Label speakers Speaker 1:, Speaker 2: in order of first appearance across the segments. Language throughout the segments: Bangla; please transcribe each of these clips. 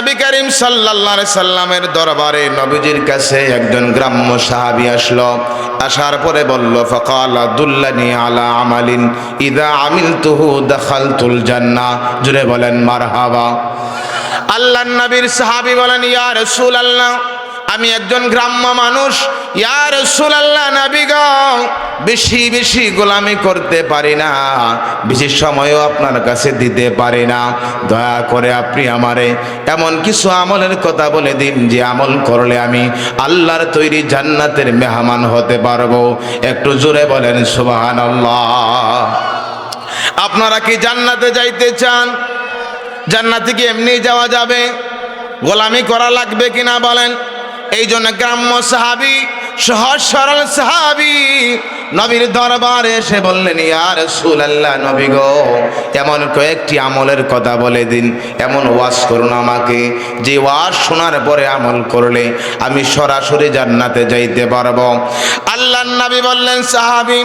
Speaker 1: নবী করিম সাল্লাল্লাহু আলাইহি সাল্লামের দরবারে নবীজির কাছে একজন গ্রাম্য সাহাবী আসলো। আসার পরে বলল, ফাকালা দুল্লানি আলা আমালিন ইদা আমিলতুহু দাখালতুল জান্নাহ। জুড়ে বলেন মারহাবা। আল্লাহর নবীর সাহাবী বলেন, ইয়া রাসূলুল্লাহ, আমি একজন গ্রাম্য মানুষ, ইয়া রাসূলুল্লাহ নবী গো, বেশি বেশি গোলামি করতে পারি না, বেশি সময়ও আপনার কাছে দিতে পারি না, দয়া করে আপনি আমারে এমন কিছু আমলের কথা বলে দিন যে আমল করলে আমি আল্লাহর তৈরি জান্নাতের মেহমান হতে পারবো। একটু জোরে বলেন সুবহানাল্লাহ। আপনারা কি জান্নাতে যাইতে চান? জান্নাতে কি এমনি যাওয়া যাবে? গোলামি করা লাগবে কিনা বলেন? এই জন্য গ্রাম্য সাহাবী, সহজ সরল সাহাবী নবীর দরবারে এসে বললেন, ইয়া রাসূলুল্লাহ নবী গো, এমন কয়েকটি আমলের কথা বলে দিন, এমন ওয়াজ করুন আমাকে যে ওয়াজ শোনার পরে আমল করলে আমি সরাসরি জান্নাতে যাইতে পারবো। আল্লাহর নবী বললেন, সাহাবী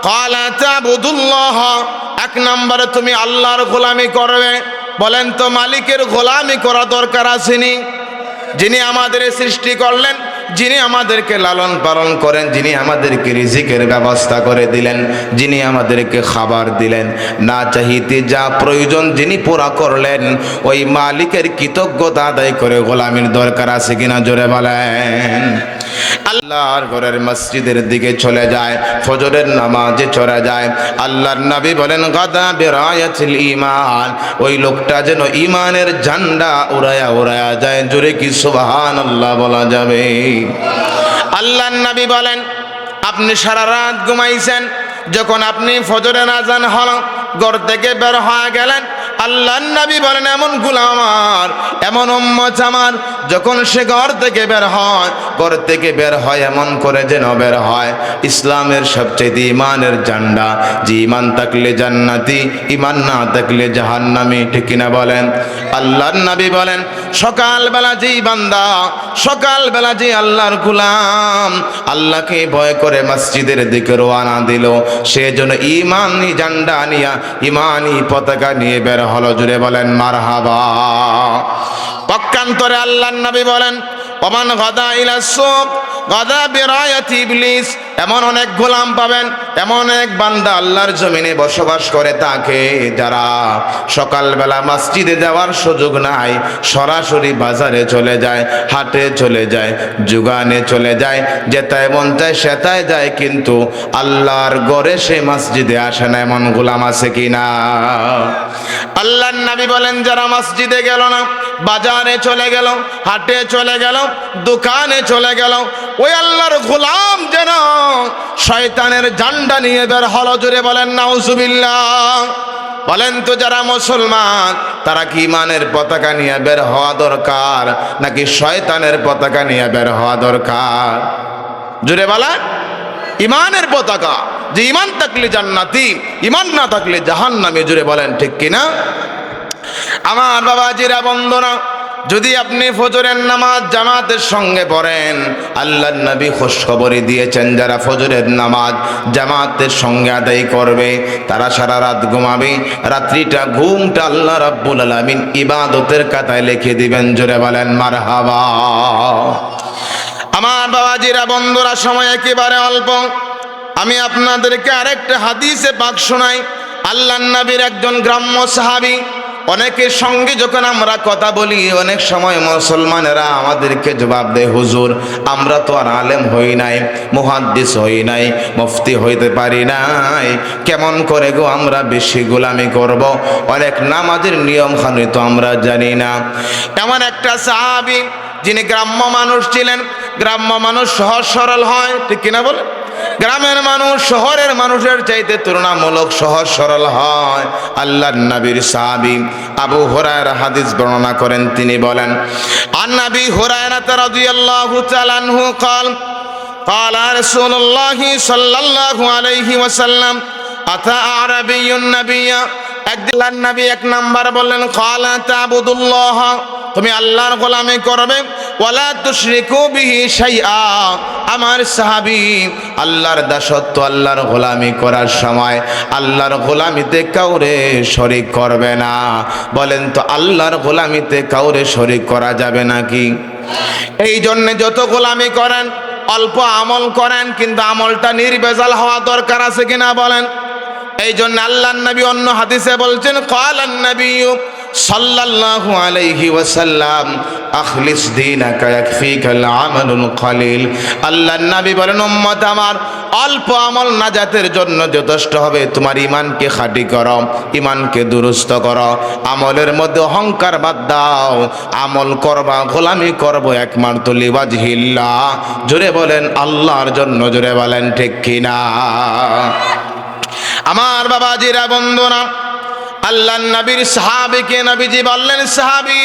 Speaker 1: ক্বালা তা'বুদুল্লাহ, এক নম্বরে তুমি আল্লাহর গোলামি করবে। বলেন তো, মালিকের গোলামি করা দরকার আসেনি? যিনি আমাদের সৃষ্টি করলেন, যিনি আমাদেরকে লালন পালন করেন, যিনি আমাদেরকে রিজিকের ব্যবস্থা করে দিলেন, যিনি আমাদেরকে খাবার দিলেন, না চাইতে যা প্রয়োজন যিনি পুরা করলেন, ওই মালিকের কৃতজ্ঞতা আদায় করে গোলামির দরকার আছে কিনা জোরে বলেন। আল্লাহর ঘরের মসজিদের দিকে চলে যায়, ফজরের নামাজে চলে যায়। আল্লাহর নবী বলেন, গাদা বিরায়াতিল ঈমান, ওই লোকটা যেন ঈমানের ঝান্ডা উড়ায়া উড়ায়া যায়। জোরে কি সুবহানাল্লাহ বলা যাবে? আল্লাহর নবী বলেন, আপনি সারা রাত ঘুমাইছেন, যখন আপনি ফজরের আজান হলো ঘর থেকে বের হয়ে গেলেন, আল্লাহর নবী বলেন, এমন গোলাম আমার, এমন উম্মত আমার, যখন সে ঘর থেকে বের হয় এমন করে যেন বের হয় ইসলামের সবচেয়ে ইমানের ঝান্ডা, যে ইমান থাকলে জান্নাতি, ইমান না থাকলে জাহান্নামী। ঠিক কিনা বলেন? আল্লাহর নবী বলেন, সকালবেলা যেই বান্দা, সকালবেলা যে আল্লাহর গোলাম আল্লাহকে ভয় করে মসজিদের দিকে রওনা দিল, সে যেন ইমানি ঝান্ডা নিয়ে, ইমানি পতাকা নিয়ে বের হলো। জুড়ে বলেন মারহাবা। পক্ষান্তরে আল্লাহর নবী বলেন, ওমান গাদা ইলা সুক গাদা বিরায়াতি ইবলিস, এমন অনেক গোলাম পাবেন, এমন এক বান্দা আল্লাহর জমিনে বসবাস করে তাকে, যারা সকালবেলা মসজিদে যাওয়ার সুযোগ নাই, সরাসরি বাজারে চলে যায়, হাটে চলে যায়, জুগানে চলে যায়, যেটায় মন চায় সেটায় যায়, কিন্তু আল্লাহর ঘরে সে মসজিদে আসে না। এমন গোলাম আছে কিনা? আল্লাহর নবী বলেন, যারা মসজিদে গেল না, বাজারে চলে গেল, হাটে চলে গেল, দোকানে চলে গেল, ওই আল্লাহর গোলাম যেন শয়তানের ঝান্ডা নিয়ে বের হলো। জুড়ে বলেন নাউজুবিল্লাহ। বলেন তো, যারা মুসলমান তারা কি ইমানের পতাকা নিয়ে বের হওয়া দরকার, নাকি শয়তানের পতাকা নিয়ে বের হওয়া দরকার? জুড়ে বলেন। ইমানের পতাকা, যে ইমান থাকলে জান্নাতি, ইমান না থাকলে জাহান্নামী। জুড়ে বলেন ঠিক কিনা? আমার বাবাজিরা, বন্ধুরা, যদি আপনি ফজরের নামাজ জামাতের সঙ্গে পড়েন, আল্লাহর নবী খুশখবরি দিয়েছেন, যারা ফজরের নামাজ জামাতের সঙ্গে আদায় করবে তারা সারা রাত ঘুমাবে, রাত্রিটা ঘুমটা আল্লাহ রাব্বুল আলামিন ইবাদতের খাতায় লিখে দিবেন। জোরে বলেন মারহাবা। আমার বাবাজিরা, বন্ধুরা, সময় একেবারে অল্প, আমি আপনাদেরকে আরেকটা হাদিসে পাক শোনাই। আল্লাহর নবীর একজন গ্রাম্য সাহাবী, অনেকের সঙ্গে যখন আমরা কথা বলি, অনেক সময় মুসলমানেরা আমাদেরকে জবাব দেয়, হুজুর আমরা তো আর আলেম হই নাই, মুহাদ্দিস হই নাই, মুফতি হইতে পারি নাই, কেমন করে গো আমরা বেশি গোলামি করব? অনেক নামাজের নিয়ম কানুন তো আমরা জানি না। এমন একটা সাহাবী, যিনি গ্রাম্য মানুষ ছিলেন। গ্রাম্য মানুষ সহজ সরল হয়, ঠিক কিনা বলে? গ্রামের মানুষ শহরের মানুষের চাইতে তুলনামূলক সহজ সরল হয়। আল্লাহর নবীর সাহাবী আবু হুরায়রা হাদিস বর্ণনা করেন, তিনি বলেন, আন নবী হুরায়রা রাদিয়াল্লাহু তাআলা আনহু قال قال رسول الله صلى الله عليه وسلم আতা আরাবিয়ুন নবিয়্যা, একদিন নবী এক নাম্বার বললেন, ক্বালা তা'বুদুল্লাহ, তুমি আল্লাহর গোলামি করবে, ওয়ালা তুশরিকু বিহি শাইআ। আমার সাহাবী আল্লাহর দাসত্ব, আল্লাহর গোলামি করার সময় আল্লাহর গোলামিতে কাউরে শরীক করবে না। বলেন তো আল্লাহর গোলামিতে কাউরে শরীক করা যাবে নাকি? এই জন্য যত গোলামি করেন অল্প আমল করেন, কিন্তু আমলটা নির্ভেজাল হওয়া দরকার আছে কিনা বলেন? এই জন্য আল্লাহর নবী অন্য হাদিসে বলছেন, ক্বালান নবী সাল্লাল্লাহু আলাইহি ওয়াসাল্লাম আখলিস দীনাকা ইয়াকফিকাল আমালুল কলিল। আল্লাহর নবী বলেন, উম্মত আমার, অল্প আমল নাজাতের জন্য যথেষ্ট হবে। তোমার ঈমানকে খাঁটি করো, ঈমানকে দুরুস্ত করো, আমলের মধ্যে অহংকার বাদ দাও। আমল করবা, গোলামি করবো একমাত্র লিওয়াজহিল্লাহ। জোরে বলেন আল্লাহর জন্য, জোরে বলেন ঠিক কিনা? আমার বাবাজিরা, বন্ধুরা, আল্লাহর নবীর সাহাবীকে নবীজি বললেন, সাহাবী,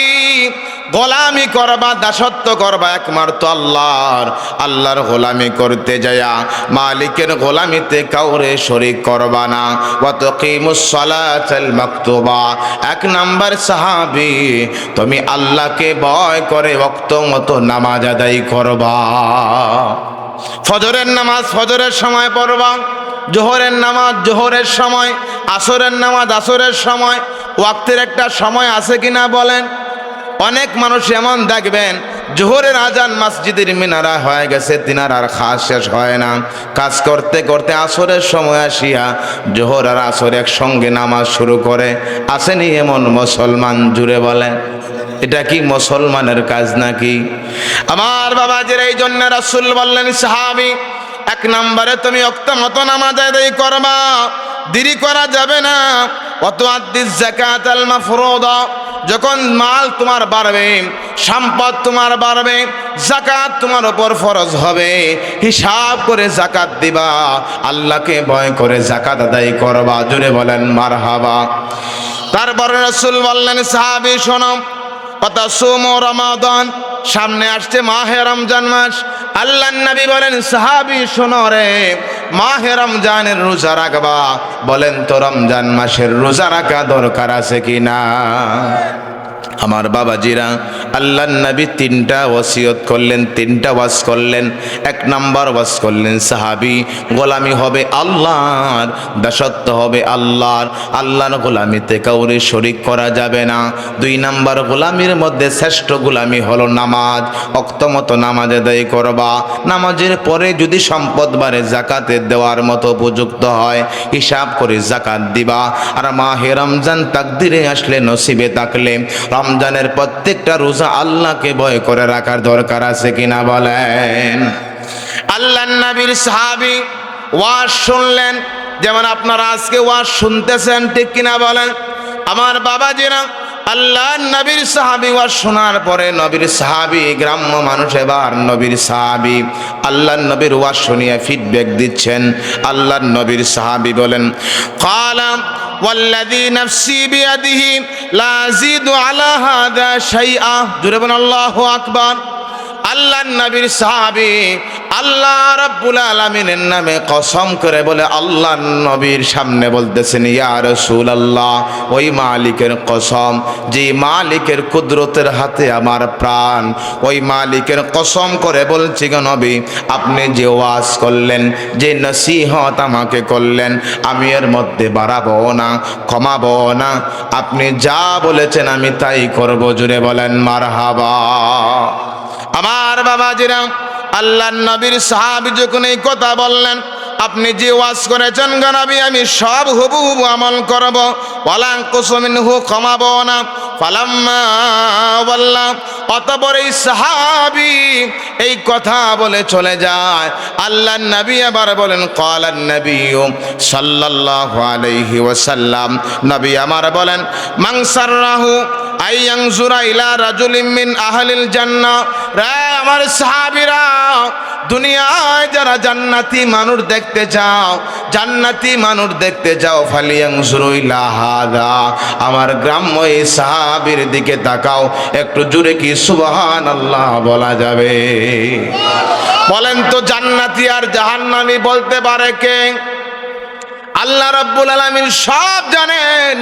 Speaker 1: গোলামি করবা, দাসত্ব করবা একমাত্র আল্লাহর। আল্লাহর গোলামি করতে যায়া মালিকের গোলামিতে কাউরে শরীক করবা না। ওয়া তুকিমুস সালাতাল মাকতুবা। এক নাম্বার সাহাবী, তুমি আল্লাহকে ভয় করে ওয়াক্ত মতো নামাজ আদায় করবা। ফজরের নামাজ ফজরের সময় পড়বা, জোহরের নামাজ জোহরের সময়, আসরের নামাজ আসরের সময়। ওয়াক্তের একটা সময় আছে কিনা বলেন? অনেক মানুষ এমন দেখবেন, জোহরের আজান মসজিদের মিনারা হয়ে গেছে, তিনার আর খাস শেষ হয় না। কাজ করতে করতে আসরের সময় আসিয়া জোহর আর আসর একসঙ্গে নামাজ শুরু করে। আসেনি এমন মুসলমান? জুড়ে বলেন, এটা কি মুসলমানের কাজ নাকি? আমার বাবাজির, এই জন্য রাসূল বললেন, সাহাবী, এক নম্বরে তুমি ওয়াক্ত মতো নামাজ আদায় করবা, দেরি করা যাবে না। ওয়াতু আদ্দিস যাকাতাল মাফরুদা। যখন মাল তোমার বাড়বে, সম্পদ তোমার বাড়বে, যাকাত তোমার উপর ফরজ হবে, হিসাব করে যাকাত দিবা, আল্লাহকে ভয় করে যাকাত আদায় করবা। জোরে বলেন মারহাবা। তারপরে রাসূল বললেন, সাহাবী শোনো, ওয়াতাসুমু রমাদান। সামনে আসছে মাহে রমজান মাস। আল্লাহর নবী বলেন, সাহাবী শোনো রে, মাহে রমজানের রোজা রাখবা। বলেন তো রমজান মাসের রোজা রাখা দরকার আছে কিনা? আমার বাবাজিরা, আল্লাহর নবী তিনটা ওসিয়ত করলেন, তিনটা ওয়াজ করলেন। এক নাম্বার ওয়াজ করলেন, সাহাবী, গোলামি হবে আল্লাহর, দাসত্ব হবে আল্লাহর, আল্লাহর গোলামিতে কাউরে শরীক করা যাবে না। দুই নাম্বার, গোলামির মধ্যে শ্রেষ্ঠ গোলামি হলো নামাজ, ওয়াক্ত মতো নামাজ আদায় করবা। নামাজের পরে যদি সম্পদ বাড়ে, যাকাতে দেওয়ার মতো উপযুক্ত হয়, হিসাব করে যাকাত দিবা। আর মাহে রমজান তাকদিরে আসলে, নসিবে থাকলে রমজানের প্রত্যেকটা রোজা আল্লাহকে ভয় করে রাখার দরকার আছে কিনা বলেন? আল্লাহর নবীর সাহাবী ওয়াজ শুনলেন, যেমন আপনারা আজকে ওয়াজ শুনতেছেন, ঠিক কিনা বলেন? আমার বাবাজিরা, আল্লাহর নবীর সাহাবী ওয়াজ শোনার পরে, নবীর সাহাবী গ্রাম্য মানুষ, এবার নবীর সাহাবী আল্লাহর নবীর ওয়াজ শুনিয়ে ফিডব্যাক দিচ্ছেন। আল্লাহর নবীর সাহাবী বলেন, ক্বালা ওয়াল্লাযী নাফসি বিয়াদিহি লা আযীদু আলা হাযা শাইআ। জোরে বলেন আল্লাহু আকবার। আল্লাহর নবীর সাহাবী আল্লাহ রাব্বুল আলামিনের নামে কসম করে বলে, আল্লাহর নবীর সামনে বলতেছেন, ইয়া রাসূলুল্লাহ, ওই মালিকের কসম, যে মালিকের কুদরতের হাতে আমার প্রাণ, ওই মালিকের কসম করে বলছি গো নবী, আপনি যে ওয়াজ করলেন, যে নসিহত আমাকে করলেন, আমি এর মধ্যে বাড়াবো না, কমাবো না। আপনি যা বলেছেন আমি তাই করব। জুড়ে বলেন মারহাবা। আমার বাবাজিরা, আল্লাহর নবীর সাহাবী যখন এই কথা বললেন, আপনি যে ওয়াজ করেছেন গো নবী, আমি সব হুবহু আমল করব, ওয়ালা আনকুসু মিনহু, কমাবো না। ফালাম্মা ওয়াল্লা, অতঃপর এই সাহাবী এই কথা বলে চলে যায়। আল্লাহর নবী আবার বলেন, ক্বালান নবিয়্যু সাল্লাল্লাহু আলাইহি ওয়াসাল্লাম, নবী আমার বলেন, মান সাররাহু আইয়ানজুরা ইলা রাজুলিন মিন আহলিল জান্নাহ। রে আমার সাহাবীরা, দুনিয়ায় যারা জান্নাতি মানুষ দেখতে চাও, জান্নাতি মানুষ দেখতে চাও, ফালিয়ানজুরু ইলা হাযা, আমার গ্রাম্য এই সাহাবীর দিকে তাকাও। একটু জোরে কি সুবহানাল্লাহ বলা যাবে? বলেন তো, জান্নাতি আর জাহান্নামী বলতে পারে কে? আল্লাহ রাব্বুল আলামিন সব জানেন,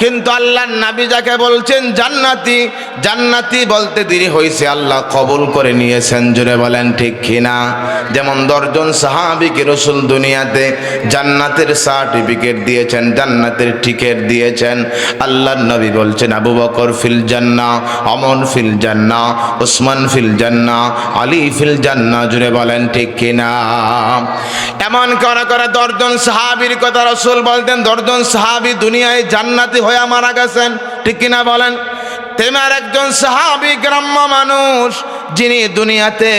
Speaker 1: কিন্তু আল্লাহর নবী যাকে বলছেন জান্নাতি, জান্নাতি বলতে দেরি হয়েছে, আল্লাহ কবুল করে নিয়েছেন। জোরে বলেন ঠিক কিনা? যেমন 10 জন সাহাবীকে রাসূল দুনিয়াতে জান্নাতের সার্টিফিকেট দিয়েছেন, জান্নাতের টিকিট দিয়েছেন। আল্লাহর নবী বলছেন আবু বকর ফিল জান্নাহ, ওমর ফিল জান্নাহ, উসমান ফিল জান্নাহ, আলী ফিল জান্নাহ। জোরে বলেন ঠিক কিনা? এমন করে 10 জন সাহাবীর কথা রাসূল বলতেন, 10 জন সাহাবী দুনিয়ায় জান্নাতি হয়ে মারা গেছেন, ঠিক কিনা বলেন? তেমার একজন সাহাবী গ্রাম্য মানুষ, যিনি দুনিয়াতে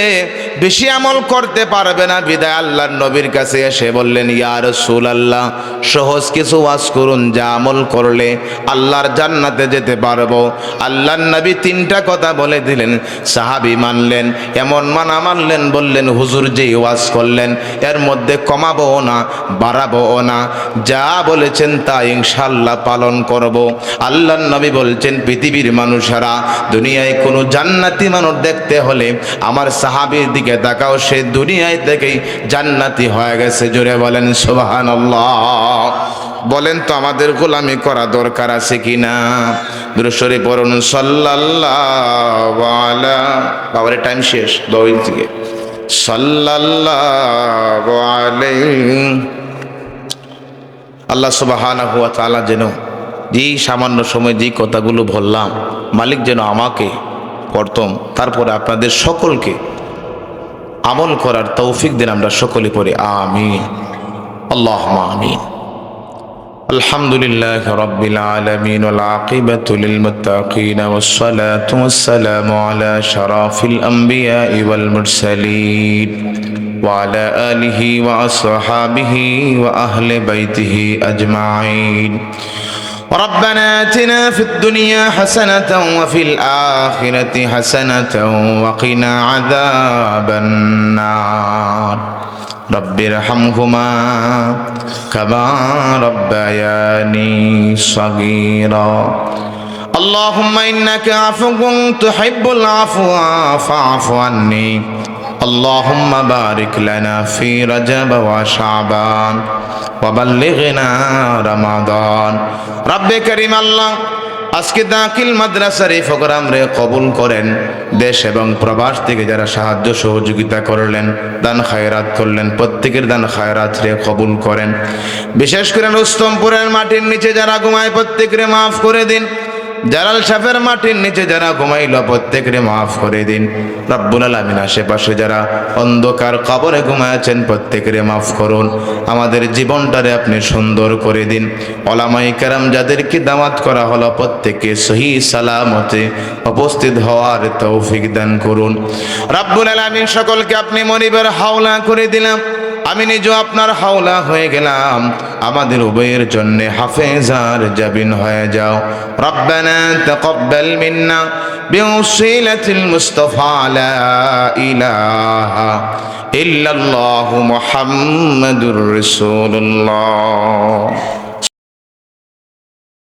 Speaker 1: বেশি আমল করতে পারবে না, বিদায় আল্লাহর নবীর কাছে এসে বললেন ইয়া রাসূলুল্লাহ, সহজ কিছু ওয়াজ করুন যা আমল করলে আল্লাহর জান্নাতে যেতে পারবো। আল্লাহর নবী 3টা কথা বলে দিলেন, সাহাবী মানলেন। এমন মানলেন, বললেন হুজুর যেই ওয়াজ করলেন এর মধ্যে কমাবো না বাড়াবো না, যা বলেছেন তা ইনশাআল্লাহ পালন করব। আল্লাহর নবী বলছেন পৃথিবীর মানুষেরা, দুনিয়ায় কোনো জান্নাতি মানুষ দেখতে হলে আমার সাহাবীর দিকে তাকাও, সে দুনিয়ায় থেকেই জান্নাতি হয়ে গেছে। জোরে বলেন সুবহানাল্লাহ। বলেন তো আমাদের গোলামি করা দরকার আছে কিনা? দুরূদ শরীফ পড়ুন সাল্লাল্লাহু আলা, বাবার টাইম শেষ, 2 থেকে সাল্লাল্লাহু আলাইহি। আল্লাহ সুবহানাহু ওয়া তাআলা যেন যেই সামান্য সময় যেই কথাগুলো বললাম, মালিক যেন আমাকে প্রথম তারপরে আপনাদের সকলকে আমল করার তৌফিক দেন। আমরা সকলে পড়ি আমিন, আল্লাহুম্মা আমিন। আলহামদুলিল্লাহি রাব্বিল আলামিন ওয়াল আকিবাতু লিল মুত্তাকিন ওয়াস সালাতু ওয়াস সালামু আলা শারাফিল আমবিয়া ওয়াল মুরসালিন ওয়া আলা আলিহি ওয়া আসহাবিহি ওয়া আহলি বাইতিহি আজমাইন। ربنا آتنا في الدنيا حسنة وفي الآخرة حسنة وقنا عذاب النار رب ارحمهما كما ربياني صغيرا اللهم إنك عفو تحب العفو فاعف عني اللهم بارك لنا في رجب وشعبان وبلغنا رمضان رب كريم الله আজকে দাখিল মাদ্রাসার এই প্রোগ্রাম রে কবুল করেন। দেশ এবং প্রবাস থেকে যারা সাহায্য সহযোগিতা করলেন, দান খায়রাত করলেন, প্রত্যেকের দান খায়রাত রে কবুল করেন। বিশেষ করে রুস্তমপুরের মাটির নিচে যারা ঘুমায় প্রত্যেকরে মাফ করে দিন। জালাল শাফের মাটির নিচে যারা ঘুমাইল প্রত্যেকরে মাফ করে দিন। রব্বুল আলামিন আশেপাশে যারা অন্ধকার কবরে ঘুমাচ্ছেন প্রত্যেকরে মাফ করুন। আমাদের জীবনটারে আপনি সুন্দর করে দিন। ওলামায়ে কেরাম যাদেরকে দাওয়াত করা হলো প্রত্যেককে সহি সালামতে উপস্থিত হওয়ার তৌফিক দান করুন। রব্বুল আলামিন সকলকে আপনি মনিবের হাওলা করে দিলাম। আমি নিজেও আপনার হাওলা হয়ে গেলাম। আমাদের উভয়ের জন্য হাফেজার জাবিন হয়ে যাও। রব্বানা তাকাব্বাল মিন্না বিওসিলাতিল মুস্তাফা লা ইলাহা ইল্লাল্লাহু মুহাম্মাদুর রাসূলুল্লাহ।